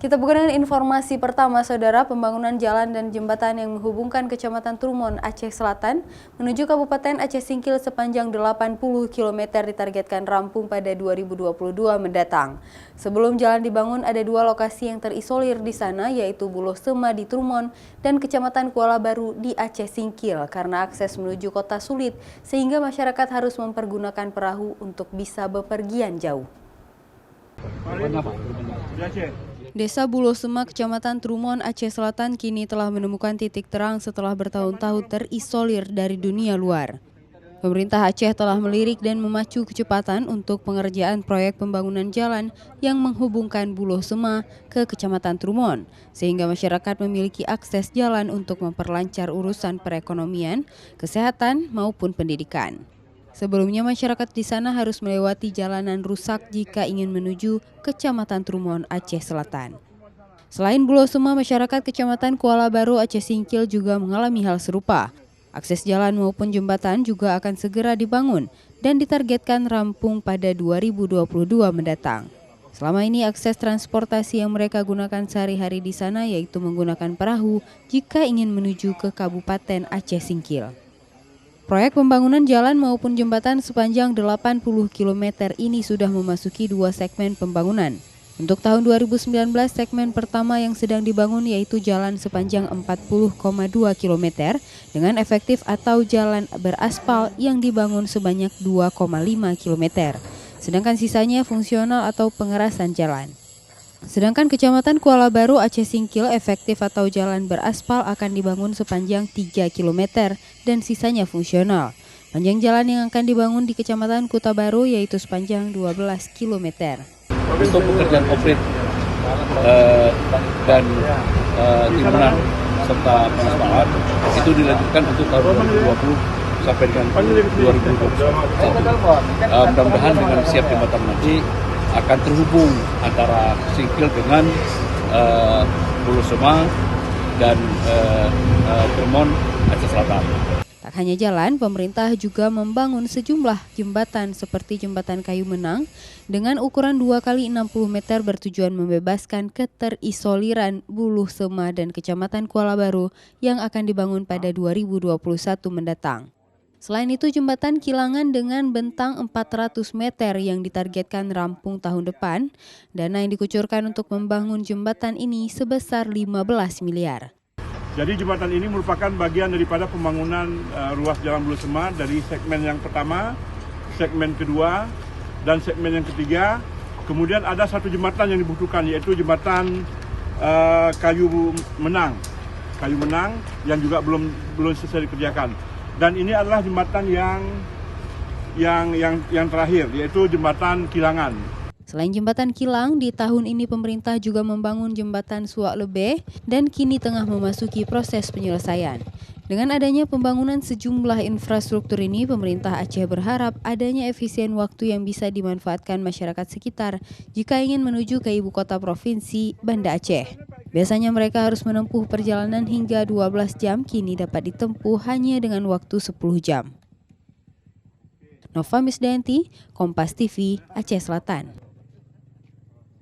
Kita buka dengan informasi pertama, Saudara. Pembangunan jalan dan jembatan yang menghubungkan Kecamatan Trumon, Aceh Selatan menuju Kabupaten Aceh Singkil sepanjang 80 km ditargetkan rampung pada 2022 mendatang. Sebelum jalan dibangun, ada dua lokasi yang terisolir di sana, yaitu Buloh Sema di Trumon dan Kecamatan Kuala Baru di Aceh Singkil, karena akses menuju kota sulit sehingga masyarakat harus mempergunakan perahu untuk bisa bepergian jauh. Desa Buloh Sema, Kecamatan Trumon, Aceh Selatan kini telah menemukan titik terang setelah bertahun-tahun terisolir dari dunia luar. Pemerintah Aceh telah melirik dan memacu kecepatan untuk pengerjaan proyek pembangunan jalan yang menghubungkan Buloh Sema ke Kecamatan Trumon, sehingga masyarakat memiliki akses jalan untuk memperlancar urusan perekonomian, kesehatan, maupun pendidikan. Sebelumnya masyarakat di sana harus melewati jalanan rusak jika ingin menuju Kecamatan Trumon, Aceh Selatan. Selain Buloh Sema, masyarakat Kecamatan Kuala Baru, Aceh Singkil juga mengalami hal serupa. Akses jalan maupun jembatan juga akan segera dibangun dan ditargetkan rampung pada 2022 mendatang. Selama ini akses transportasi yang mereka gunakan sehari-hari di sana yaitu menggunakan perahu jika ingin menuju ke Kabupaten Aceh Singkil. Proyek pembangunan jalan maupun jembatan sepanjang 80 km ini sudah memasuki dua segmen pembangunan. Untuk tahun 2019, segmen pertama yang sedang dibangun yaitu jalan sepanjang 40,2 km dengan efektif atau jalan beraspal yang dibangun sebanyak 2,5 km. Sedangkan sisanya fungsional atau pengerasan jalan. Sedangkan Kecamatan Kuala Baru, Aceh Singkil, efektif atau jalan beraspal akan dibangun sepanjang 3 km dan sisanya fungsional. Panjang jalan yang akan dibangun di Kecamatan Kuta Baru yaitu sepanjang 12 km. Untuk pekerjaan konkret dan timbunan serta pengaspalan itu dilanjutkan untuk tahun 2020 sampai dengan 2021. Mudah-mudahan dengan siap jembatan nanti akan terhubung antara Singkil dengan Buloh Sema dan Trumon, Aceh Selatan. Tak hanya jalan, pemerintah juga membangun sejumlah jembatan seperti Jembatan Kayu Menang dengan ukuran 2 kali 60 meter bertujuan membebaskan keterisoliran Buloh Sema dan Kecamatan Kuala Baru yang akan dibangun pada 2021 mendatang. Selain itu, jembatan Kilangan dengan bentang 400 meter yang ditargetkan rampung tahun depan. Dana yang dikucurkan untuk membangun jembatan ini sebesar 15 miliar. Jadi jembatan ini merupakan bagian daripada pembangunan ruas jalan Buloh Sema dari segmen yang pertama, segmen kedua, dan segmen yang ketiga. Kemudian ada satu jembatan yang dibutuhkan yaitu jembatan Kayu Menang yang juga belum selesai dikerjakan. Dan ini adalah jembatan yang terakhir, yaitu jembatan Kilangan. Selain jembatan Kilang, di tahun ini pemerintah juga membangun jembatan Suak Lebeh dan kini tengah memasuki proses penyelesaian. Dengan adanya pembangunan sejumlah infrastruktur ini, pemerintah Aceh berharap adanya efisien waktu yang bisa dimanfaatkan masyarakat sekitar jika ingin menuju ke ibu kota provinsi, Banda Aceh. Biasanya mereka harus menempuh perjalanan hingga 12 jam, kini dapat ditempuh hanya dengan waktu 10 jam. Nova Misdayanti, Kompas TV, Aceh Selatan.